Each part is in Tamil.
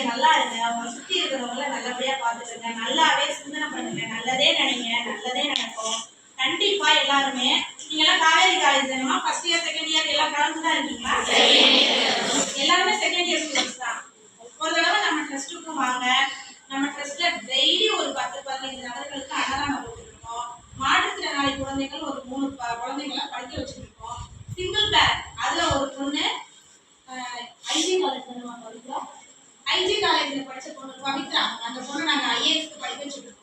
நல்லா இருங்க, உங்களை சுத்தி இருக்கிறவங்கள நல்லபடியா பார்த்துக்கங்க, நல்லாவே சிந்தனை பண்ணுங்க, நல்லதே நினைங்க, நல்லதே நடக்கும். கண்டிப்பா எல்லாருமே நீங்க எல்லாம் காவேரி காலேஜ் தானமா? ஃபர்ஸ்ட் இயர் செகண்ட் இயர் எல்லாம் கலந்து தான் இருக்கீங்களா? எல்லாருமே செகண்ட் இயர் ஸ்டூடெண்ட்ஸ் தான். ஒரு தடவை நம்ம ட்ரஸ்ட்டுக்கு வாங்க. நம்ம ட்ரஸ்ட்ல டெய்லி ஒரு 10-15 நபர்களுக்கு அன்னதானம் போட்டுருக்கோம். மாற்றுத்திறனாளி குழந்தைகள் ஒரு 3 குழந்தைகளை படிக்க வச்சுருக்கோம். சிங்கிள் பேரண்ட் அதுல ஒரு பொண்ணு ஐஜி காலேஜ்ல படிச்ச பொண்ணு பவித்ரா, அந்த பொண்ணு நாங்க ஐஏஎஸ்க்கு படிக்க வச்சுருக்கோம்.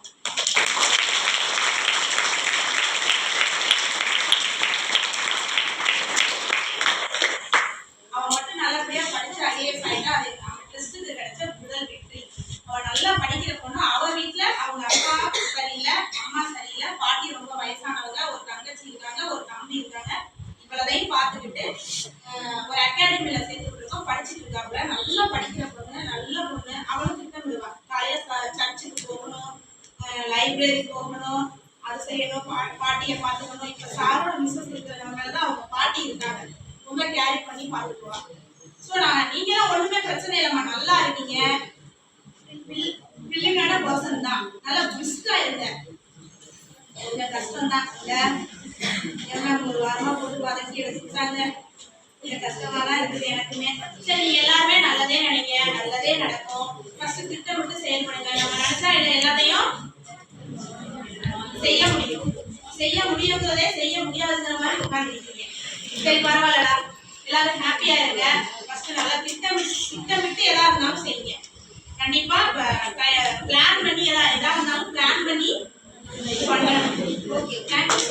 அவ மட்டும் நல்லபடியா படிச்சு ஐஏஎஸ் ஆயிட்டா அது நம்ம ட்ரஸ்ட்டுக்கு கிடைச்ச முதல் வெற்றி. அவ நல்லா படிக்கிற பொண்ணு. அவ வீட்டுல அவங்க அப்பா சரியில்லை, அம்மா சரியில்லை, பாட்டி ரொம்ப வயசானவங்க, ஒரு தங்கச்சி இருக்காங்க, ஒரு தம்பி இருக்காங்க. இவ்வளதையும் பார்த்துக்கிட்டு ஒரு அகாடமியில சேர்த்து விட்டுருக்கோம். படிச்சுட்டு இருக்காப்புல. நல்லா படிக்கிற பொண்ணு, நல்ல பொண்ணு. அவளும் திட்டமிடுவா, காலையில சர்ச்சுக்கு போகணும், லைப்ரரி போகணும், அது செய்யணும், பாட்டியை பார்த்துக்கணும். இப்ப சாரோட மிஸ்ஸஸ் இருக்கிறவங்க தான் அவங்க பாட்டி இருக்காங்க, ரொம்ப கேரி பண்ணி பார்த்துக்குவாங்க. ஸோ நீங்களும் ஒண்ணுமே பிரச்சனை இல்லைம்மா, நல்லா இருக்கீங்க, பில்லிங்கான பர்சன் தான், நல்லா பிரிஸ்கா இருங்க. கொஞ்சம் கஷ்டம் தான் இல்ல, ஏன்னா ஒரு வாரமா போட்டு வதக்கி எடுத்துட்டாங்க, கொஞ்சம் கஷ்டமா தான் இருக்குது எனக்குமே. சரி, நீங்க எல்லாருமே நல்லதே நினைங்க, நல்லதே நடக்கும். ஃபர்ஸ்ட் திட்டமிட்டு செயல்படுங்க. நம்ம நினைச்சா எல்லாத்தையும் செய்ய முடியும். செய்ய முடியுங்கிறதே செய்ய முடியாதுங்கிற மாதிரி உட்காந்துருக்கீங்க. சரி, பரவாயில்லடா, எல்லாரும் ஹாப்பியா இருங்க. ஃபர்ஸ்ட் நல்லா திட்டமிட்டு எதா இருந்தாலும் செய்யுங்க. கண்டிப்பா பிளான் பண்ணி எதா இருந்தாலும் பிளான் பண்ணி பண்ணணும். Okay, thank you.